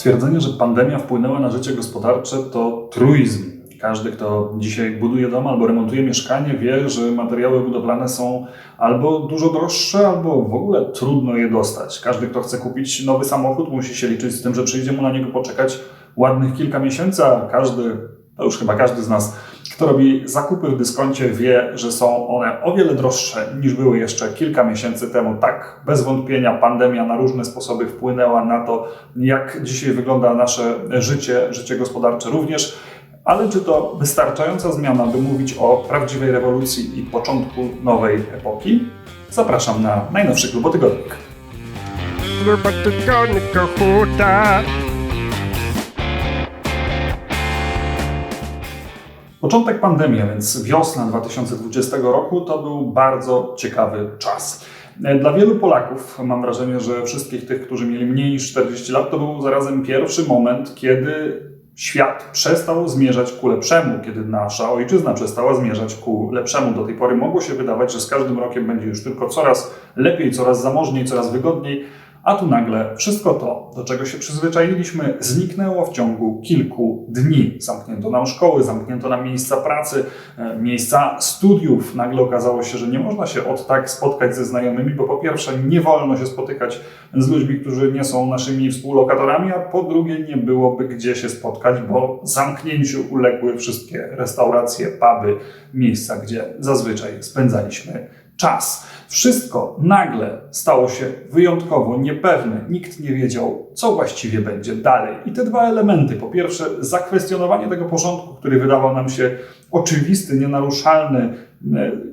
Stwierdzenie, że pandemia wpłynęła na życie gospodarcze, to truizm. Każdy, kto dzisiaj buduje dom albo remontuje mieszkanie, wie, że materiały budowlane są albo dużo droższe, albo w ogóle trudno je dostać. Każdy, kto chce kupić nowy samochód, musi się liczyć z tym, że przyjdzie mu na niego poczekać ładnych kilka miesięcy, a to już chyba każdy z nas, kto robi zakupy w dyskoncie, wie, że są one o wiele droższe niż były jeszcze kilka miesięcy temu. Tak, bez wątpienia pandemia na różne sposoby wpłynęła na to, jak dzisiaj wygląda nasze życie gospodarcze również. Ale czy to wystarczająca zmiana, by mówić o prawdziwej rewolucji i początku nowej epoki? Zapraszam na najnowszy Klubotygodnik. Początek pandemii, więc wiosna 2020 roku, to był bardzo ciekawy czas. Dla wielu Polaków, mam wrażenie, że wszystkich tych, którzy mieli mniej niż 40 lat, to był zarazem pierwszy moment, kiedy świat przestał zmierzać ku lepszemu, kiedy nasza ojczyzna przestała zmierzać ku lepszemu. Do tej pory mogło się wydawać, że z każdym rokiem będzie już tylko coraz lepiej, coraz zamożniej, coraz wygodniej, a tu nagle wszystko to, do czego się przyzwyczailiśmy, zniknęło w ciągu kilku dni. Zamknięto nam szkoły, zamknięto nam miejsca pracy, miejsca studiów. Nagle okazało się, że nie można się od tak spotkać ze znajomymi, bo po pierwsze nie wolno się spotykać z ludźmi, którzy nie są naszymi współlokatorami, a po drugie nie byłoby gdzie się spotkać, bo zamknięciu uległy wszystkie restauracje, puby, miejsca, gdzie zazwyczaj spędzaliśmy czas. Wszystko nagle stało się wyjątkowo niepewne. Nikt nie wiedział, co właściwie będzie dalej. I te dwa elementy, po pierwsze zakwestionowanie tego porządku, który wydawał nam się oczywisty, nienaruszalny,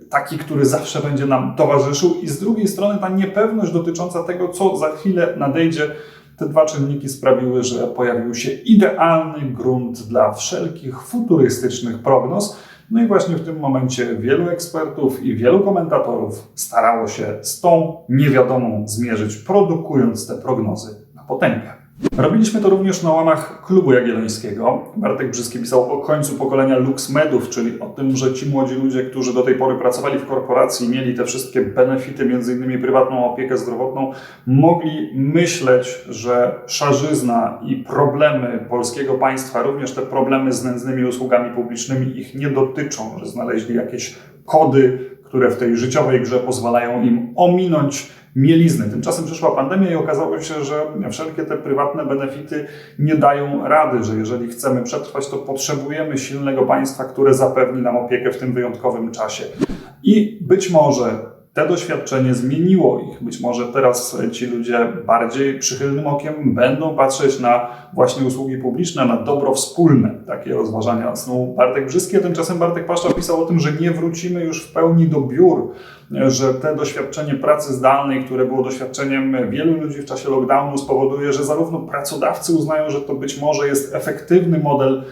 taki, który zawsze będzie nam towarzyszył, i z drugiej strony ta niepewność dotycząca tego, co za chwilę nadejdzie. Te dwa czynniki sprawiły, że pojawił się idealny grunt dla wszelkich futurystycznych prognoz. No i właśnie w tym momencie wielu ekspertów i wielu komentatorów starało się z tą niewiadomą zmierzyć, produkując te prognozy na potęgę. Robiliśmy to również na łamach Klubu Jagiellońskiego. Bartek Brzyski pisał o końcu pokolenia luksmedów, czyli o tym, że ci młodzi ludzie, którzy do tej pory pracowali w korporacji, mieli te wszystkie benefity, m.in. prywatną opiekę zdrowotną, mogli myśleć, że szarzyzna i problemy polskiego państwa, również te problemy z nędznymi usługami publicznymi ich nie dotyczą, że znaleźli jakieś kody, które w tej życiowej grze pozwalają im ominąć mielizny. Tymczasem przyszła pandemia i okazało się, że wszelkie te prywatne benefity nie dają rady, że jeżeli chcemy przetrwać, to potrzebujemy silnego państwa, które zapewni nam opiekę w tym wyjątkowym czasie. I być może to doświadczenie zmieniło ich. Być może teraz ci ludzie bardziej przychylnym okiem będą patrzeć na właśnie usługi publiczne, na dobro wspólne. Takie rozważania snuł Bartek Brzyski, a tymczasem Bartek Paszcza pisał o tym, że nie wrócimy już w pełni do biur, że te doświadczenie pracy zdalnej, które było doświadczeniem wielu ludzi w czasie lockdownu, spowoduje, że zarówno pracodawcy uznają, że to być może jest efektywny model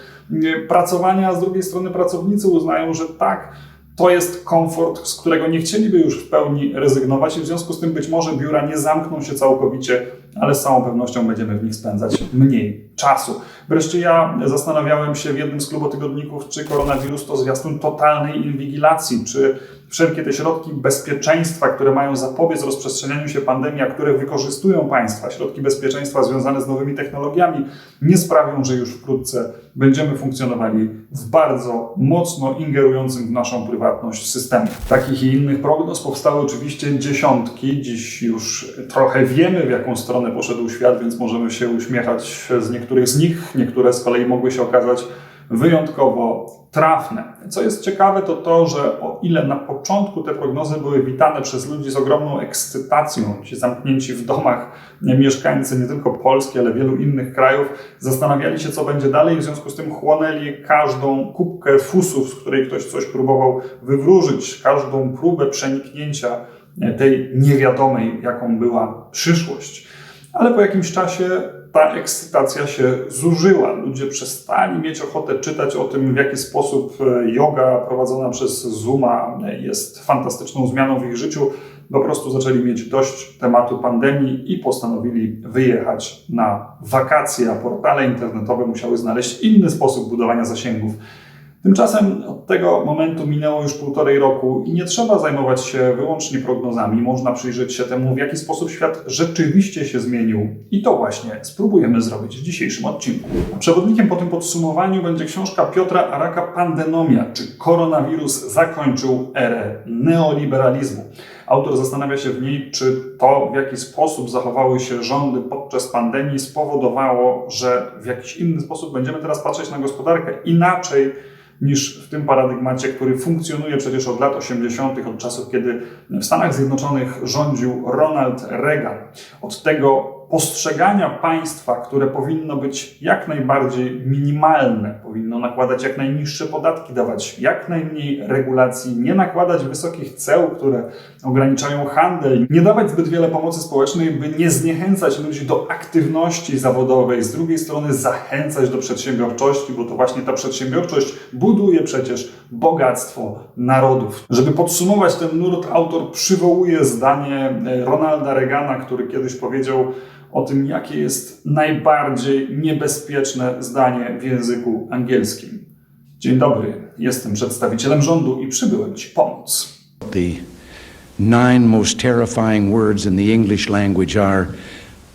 pracowania, a z drugiej strony pracownicy uznają, że tak, to jest komfort, z którego nie chcieliby już w pełni rezygnować i w związku z tym być może biura nie zamkną się całkowicie, ale z całą pewnością będziemy w nich spędzać mniej czasu. Wreszcie ja zastanawiałem się w jednym z klubotygodników, czy koronawirus to zwiastun totalnej inwigilacji, czy wszelkie te środki bezpieczeństwa, które mają zapobiec rozprzestrzenianiu się pandemii, a które wykorzystują państwa, środki bezpieczeństwa związane z nowymi technologiami, nie sprawią, że już wkrótce będziemy funkcjonowali w bardzo mocno ingerującym w naszą prywatność systemie. Takich i innych prognoz powstały oczywiście dziesiątki. Dziś już trochę wiemy, w jaką stronę poszedł świat, więc możemy się uśmiechać z niektórych z nich. Niektóre z kolei mogły się okazać wyjątkowo trafne. Co jest ciekawe, to to, że o ile na początku te prognozy były witane przez ludzi z ogromną ekscytacją, ci zamknięci w domach mieszkańcy nie tylko Polski, ale wielu innych krajów, zastanawiali się, co będzie dalej, w związku z tym chłonęli każdą kubkę fusów, z której ktoś coś próbował wywróżyć, każdą próbę przeniknięcia tej niewiadomej, jaką była przyszłość. Ale po jakimś czasie ta ekscytacja się zużyła. Ludzie przestali mieć ochotę czytać o tym, w jaki sposób yoga prowadzona przez Zooma jest fantastyczną zmianą w ich życiu. Po prostu zaczęli mieć dość tematu pandemii i postanowili wyjechać na wakacje, a portale internetowe musiały znaleźć inny sposób budowania zasięgów. Tymczasem od tego momentu minęło już 1,5 roku i nie trzeba zajmować się wyłącznie prognozami. Można przyjrzeć się temu, w jaki sposób świat rzeczywiście się zmienił. I to właśnie spróbujemy zrobić w dzisiejszym odcinku. Przewodnikiem po tym podsumowaniu będzie książka Piotra Araka Pandenomia, czy koronawirus zakończył erę neoliberalizmu. Autor zastanawia się w niej, czy to, w jaki sposób zachowały się rządy podczas pandemii, spowodowało, że w jakiś inny sposób będziemy teraz patrzeć na gospodarkę inaczej niż w tym paradygmacie, który funkcjonuje przecież od lat 80., od czasów, kiedy w Stanach Zjednoczonych rządził Ronald Reagan. Od tego postrzegania państwa, które powinno być jak najbardziej minimalne, powinno nakładać jak najniższe podatki, dawać jak najmniej regulacji, nie nakładać wysokich ceł, które ograniczają handel, nie dawać zbyt wiele pomocy społecznej, by nie zniechęcać ludzi do aktywności zawodowej, z drugiej strony zachęcać do przedsiębiorczości, bo to właśnie ta przedsiębiorczość buduje przecież bogactwo narodów. Żeby podsumować ten nurt, autor przywołuje zdanie Ronalda Reagana, który kiedyś powiedział o tym, jakie jest najbardziej niebezpieczne zdanie w języku angielskim. Dzień dobry, jestem przedstawicielem rządu i przybyłem Ci pomóc. The 9 most terrifying words in the English language are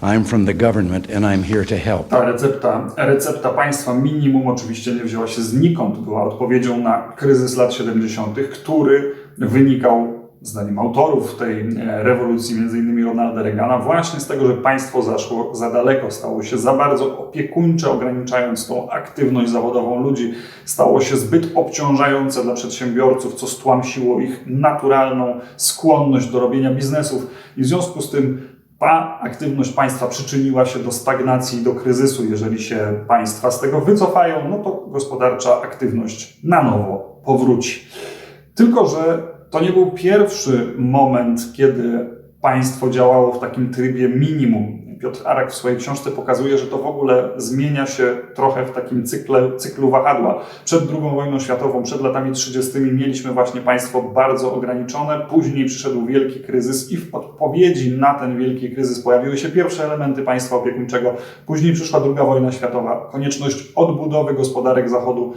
I'm from the government and I'm here to help. Ta recepta państwa minimum oczywiście nie wzięła się znikąd. Była odpowiedzią na kryzys lat 70., który wynikał, zdaniem autorów tej rewolucji, m.in. Ronalda Reagana, właśnie z tego, że państwo zaszło za daleko, stało się za bardzo opiekuńcze, ograniczając tą aktywność zawodową ludzi, stało się zbyt obciążające dla przedsiębiorców, co stłamsiło ich naturalną skłonność do robienia biznesów i w związku z tym ta aktywność państwa przyczyniła się do stagnacji i do kryzysu. Jeżeli się państwa z tego wycofają, no to gospodarcza aktywność na nowo powróci. Tylko że to nie był pierwszy moment, kiedy państwo działało w takim trybie minimum. Piotr Arak w swojej książce pokazuje, że to w ogóle zmienia się trochę w takim cyklu wahadła. Przed II wojną światową, przed latami 30. mieliśmy właśnie państwo bardzo ograniczone, później przyszedł wielki kryzys i w odpowiedzi na ten wielki kryzys pojawiły się pierwsze elementy państwa opiekuńczego. Później przyszła II wojna światowa, konieczność odbudowy gospodarek Zachodu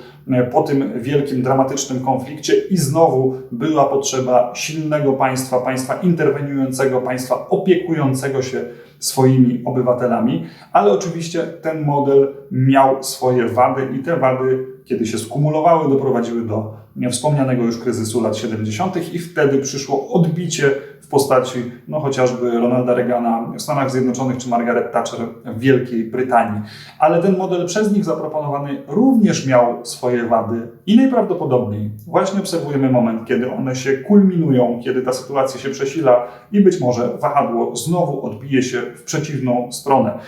po tym wielkim, dramatycznym konflikcie i znowu była potrzeba silnego państwa, państwa interweniującego, państwa opiekującego się swoimi obywatelami, ale oczywiście ten model miał swoje wady i te wady, kiedy się skumulowały, doprowadziły do wspomnianego już kryzysu lat 70. i wtedy przyszło odbicie w postaci chociażby Ronalda Reagana w Stanach Zjednoczonych czy Margaret Thatcher w Wielkiej Brytanii. Ale ten model przez nich zaproponowany również miał swoje wady i najprawdopodobniej właśnie obserwujemy moment, kiedy one się kulminują, kiedy ta sytuacja się przesila i być może wahadło znowu odbije się w przeciwną stronę.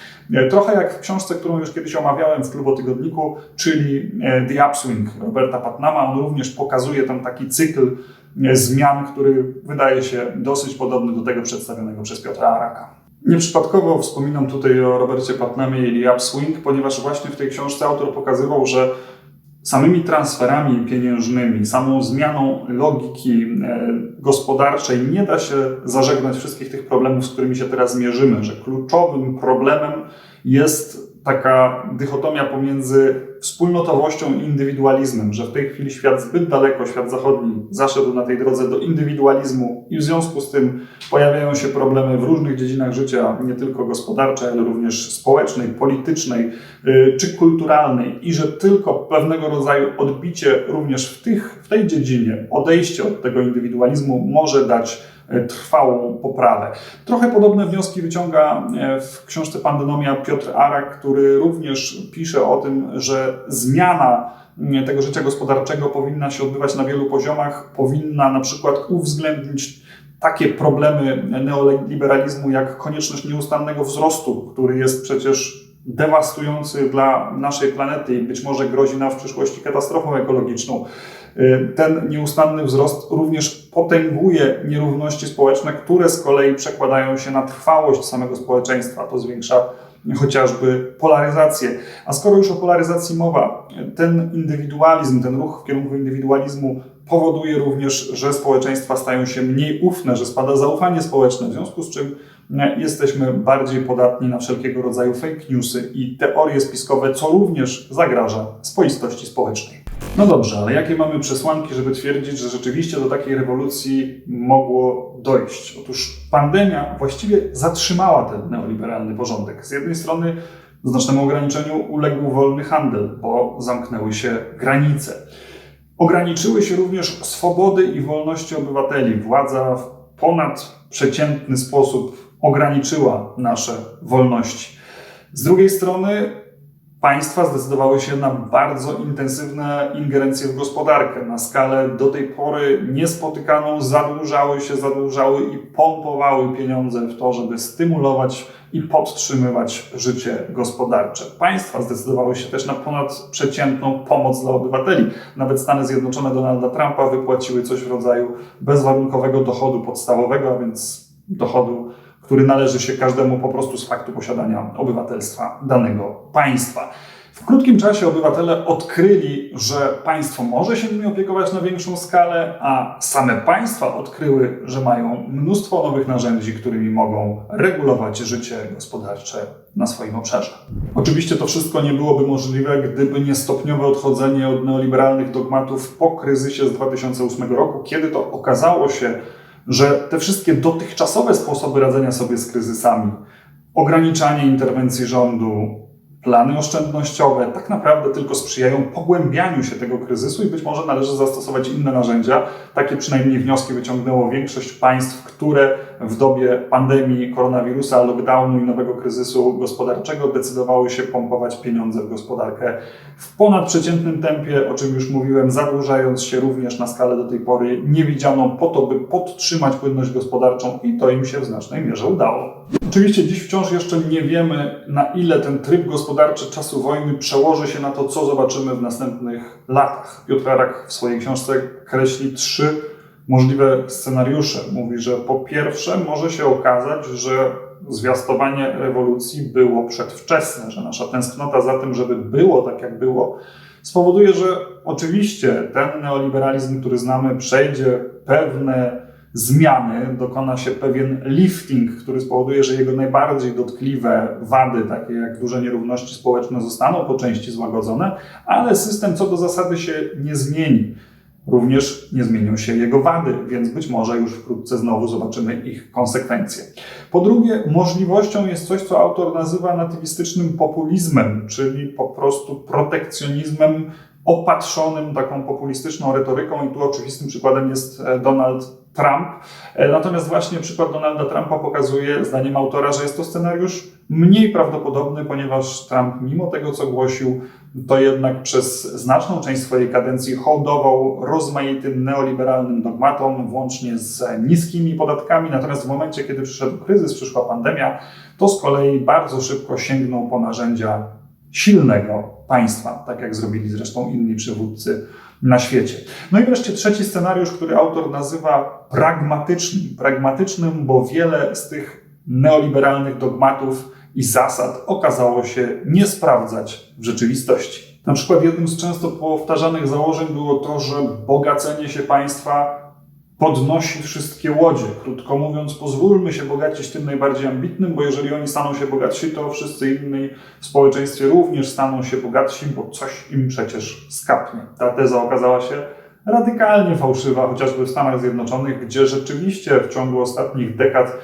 Trochę jak w książce, którą już kiedyś omawiałem w Klubotygodniku, czyli The Upswing Roberta Putnama. On również pokazuje tam taki cykl zmian, który wydaje się dosyć podobny do tego przedstawionego przez Piotra Araka. Nieprzypadkowo wspominam tutaj o Robercie Putnamie i The Upswing, ponieważ właśnie w tej książce autor pokazywał, że samymi transferami pieniężnymi, samą zmianą logiki gospodarczej nie da się zażegnać wszystkich tych problemów, z którymi się teraz mierzymy, że kluczowym problemem jest taka dychotomia pomiędzy wspólnotowością i indywidualizmem, że w tej chwili świat zbyt daleko, świat zachodni zaszedł na tej drodze do indywidualizmu i w związku z tym pojawiają się problemy w różnych dziedzinach życia, nie tylko gospodarczej, ale również społecznej, politycznej czy kulturalnej i że tylko pewnego rodzaju odbicie również w tej dziedzinie, odejście od tego indywidualizmu może dać trwałą poprawę. Trochę podobne wnioski wyciąga w książce Pandenomia Piotr Arak, który również pisze o tym, że zmiana tego życia gospodarczego powinna się odbywać na wielu poziomach, powinna na przykład uwzględnić takie problemy neoliberalizmu jak konieczność nieustannego wzrostu, który jest przecież dewastujący dla naszej planety i być może grozi nam w przyszłości katastrofą ekologiczną. Ten nieustanny wzrost również potęguje nierówności społeczne, które z kolei przekładają się na trwałość samego społeczeństwa. To zwiększa chociażby polaryzację. A skoro już o polaryzacji mowa, ten indywidualizm, ten ruch w kierunku indywidualizmu powoduje również, że społeczeństwa stają się mniej ufne, że spada zaufanie społeczne, w związku z czym jesteśmy bardziej podatni na wszelkiego rodzaju fake newsy i teorie spiskowe, co również zagraża spoistości społecznej. No dobrze, ale jakie mamy przesłanki, żeby twierdzić, że rzeczywiście do takiej rewolucji mogło dojść? Otóż pandemia właściwie zatrzymała ten neoliberalny porządek. Z jednej strony znacznemu ograniczeniu uległ wolny handel, bo zamknęły się granice. Ograniczyły się również swobody i wolności obywateli. Władza w ponadprzeciętny sposób ograniczyła nasze wolności. Z drugiej strony państwa zdecydowały się na bardzo intensywne ingerencje w gospodarkę. Na skalę do tej pory niespotykaną zadłużały i pompowały pieniądze w to, żeby stymulować i podtrzymywać życie gospodarcze. Państwa zdecydowały się też na ponadprzeciętną pomoc dla obywateli. Nawet Stany Zjednoczone Donalda Trumpa wypłaciły coś w rodzaju bezwarunkowego dochodu podstawowego, a więc dochodu, który należy się każdemu po prostu z faktu posiadania obywatelstwa danego państwa. W krótkim czasie obywatele odkryli, że państwo może się nimi opiekować na większą skalę, a same państwa odkryły, że mają mnóstwo nowych narzędzi, którymi mogą regulować życie gospodarcze na swoim obszarze. Oczywiście to wszystko nie byłoby możliwe, gdyby nie stopniowe odchodzenie od neoliberalnych dogmatów po kryzysie z 2008 roku, kiedy to okazało się, że te wszystkie dotychczasowe sposoby radzenia sobie z kryzysami, ograniczanie interwencji rządu, plany oszczędnościowe tak naprawdę tylko sprzyjają pogłębianiu się tego kryzysu i być może należy zastosować inne narzędzia. Takie przynajmniej wnioski wyciągnęło większość państw, które w dobie pandemii koronawirusa, lockdownu i nowego kryzysu gospodarczego decydowały się pompować pieniądze w gospodarkę w ponadprzeciętnym tempie, o czym już mówiłem, zadłużając się również na skalę do tej pory niewidzianą po to, by podtrzymać płynność gospodarczą i to im się w znacznej mierze udało. Oczywiście dziś wciąż jeszcze nie wiemy, na ile ten tryb gospodarczy czasu wojny przełoży się na to, co zobaczymy w następnych latach. Piotr Arak w swojej książce kreśli 3 możliwe scenariusze. Mówi, że po pierwsze może się okazać, że zwiastowanie rewolucji było przedwczesne, że nasza tęsknota za tym, żeby było tak, jak było, spowoduje, że oczywiście ten neoliberalizm, który znamy, przejdzie pewne zmiany, dokona się pewien lifting, który spowoduje, że jego najbardziej dotkliwe wady, takie jak duże nierówności społeczne, zostaną po części złagodzone, ale system co do zasady się nie zmieni. Również nie zmienią się jego wady, więc być może już wkrótce znowu zobaczymy ich konsekwencje. Po drugie, możliwością jest coś, co autor nazywa natywistycznym populizmem, czyli po prostu protekcjonizmem opatrzonym taką populistyczną retoryką i tu oczywistym przykładem jest Donald Trump. Natomiast właśnie przykład Donalda Trumpa pokazuje, zdaniem autora, że jest to scenariusz mniej prawdopodobny, ponieważ Trump mimo tego, co głosił, to jednak przez znaczną część swojej kadencji hołdował rozmaitym neoliberalnym dogmatom, włącznie z niskimi podatkami. Natomiast w momencie, kiedy przyszedł kryzys, przyszła pandemia, to z kolei bardzo szybko sięgnął po narzędzia silnego państwa, tak jak zrobili zresztą inni przywódcy na świecie. No i wreszcie trzeci scenariusz, który autor nazywa pragmatycznym. Pragmatycznym, bo wiele z tych neoliberalnych dogmatów i zasad okazało się nie sprawdzać w rzeczywistości. Na przykład jednym z często powtarzanych założeń było to, że bogacenie się państwa podnosi wszystkie łodzie. Krótko mówiąc, pozwólmy się bogacić tym najbardziej ambitnym, bo jeżeli oni staną się bogatsi, to wszyscy inni w społeczeństwie również staną się bogatsi, bo coś im przecież skapnie. Ta teza okazała się radykalnie fałszywa, chociażby w Stanach Zjednoczonych, gdzie rzeczywiście w ciągu ostatnich dekad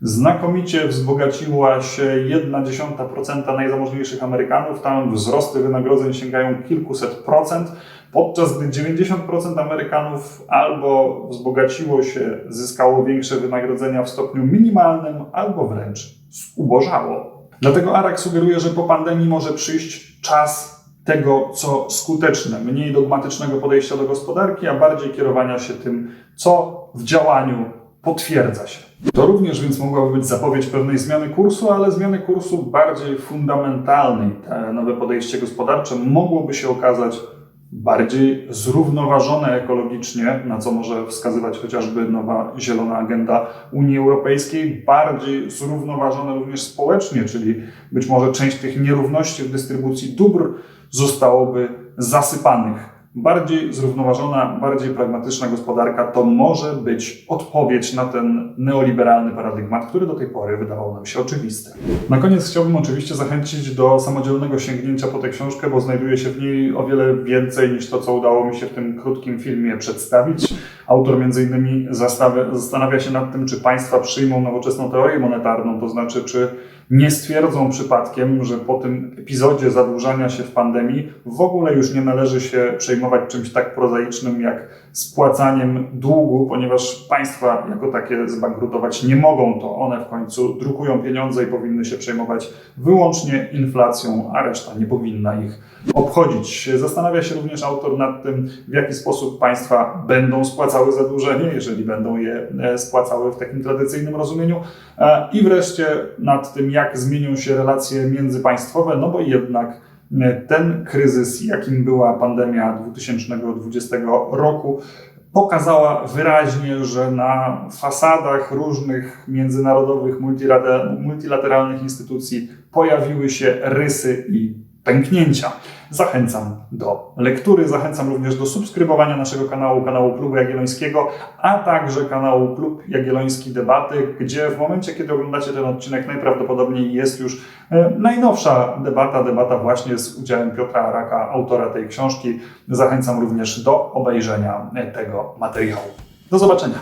znakomicie wzbogaciła się 0,1% najzamożniejszych Amerykanów. Tam wzrosty wynagrodzeń sięgają kilkuset procent, podczas gdy 90% Amerykanów albo wzbogaciło się, zyskało większe wynagrodzenia w stopniu minimalnym, albo wręcz zubożało. Dlatego Arak sugeruje, że po pandemii może przyjść czas tego, co skuteczne, mniej dogmatycznego podejścia do gospodarki, a bardziej kierowania się tym, co w działaniu potwierdza się. To również więc mogłaby być zapowiedź pewnej zmiany kursu, ale zmiany kursu bardziej fundamentalnej. To nowe podejście gospodarcze mogłoby się okazać bardziej zrównoważone ekologicznie, na co może wskazywać chociażby nowa zielona agenda Unii Europejskiej, bardziej zrównoważone również społecznie, czyli być może część tych nierówności w dystrybucji dóbr zostałoby zasypanych Bardziej zrównoważona, bardziej pragmatyczna gospodarka to może być odpowiedź na ten neoliberalny paradygmat, który do tej pory wydawał nam się oczywisty. Na koniec chciałbym oczywiście zachęcić do samodzielnego sięgnięcia po tę książkę, bo znajduje się w niej o wiele więcej niż to, co udało mi się w tym krótkim filmie przedstawić. Autor m.in. zastanawia się nad tym, czy państwa przyjmą nowoczesną teorię monetarną, to znaczy, czy nie stwierdzą przypadkiem, że po tym epizodzie zadłużania się w pandemii w ogóle już nie należy się przejmować czymś tak prozaicznym jak spłacaniem długu, ponieważ państwa jako takie zbankrutować nie mogą, to one w końcu drukują pieniądze i powinny się przejmować wyłącznie inflacją, a reszta nie powinna ich obchodzić. Zastanawia się również autor nad tym, w jaki sposób państwa będą spłacały zadłużenie, jeżeli będą je spłacały w takim tradycyjnym rozumieniu, i wreszcie nad tym, jak zmienią się relacje międzypaństwowe, no bo jednak ten kryzys, jakim była pandemia 2020 roku, pokazała wyraźnie, że na fasadach różnych międzynarodowych, multilateralnych instytucji pojawiły się rysy i pęknięcia. Zachęcam do lektury, zachęcam również do subskrybowania naszego kanału Klubu Jagiellońskiego, a także kanału Klub Jagielloński Debaty, gdzie w momencie, kiedy oglądacie ten odcinek, najprawdopodobniej jest już najnowsza debata właśnie z udziałem Piotra Araka, autora tej książki. Zachęcam również do obejrzenia tego materiału. Do zobaczenia.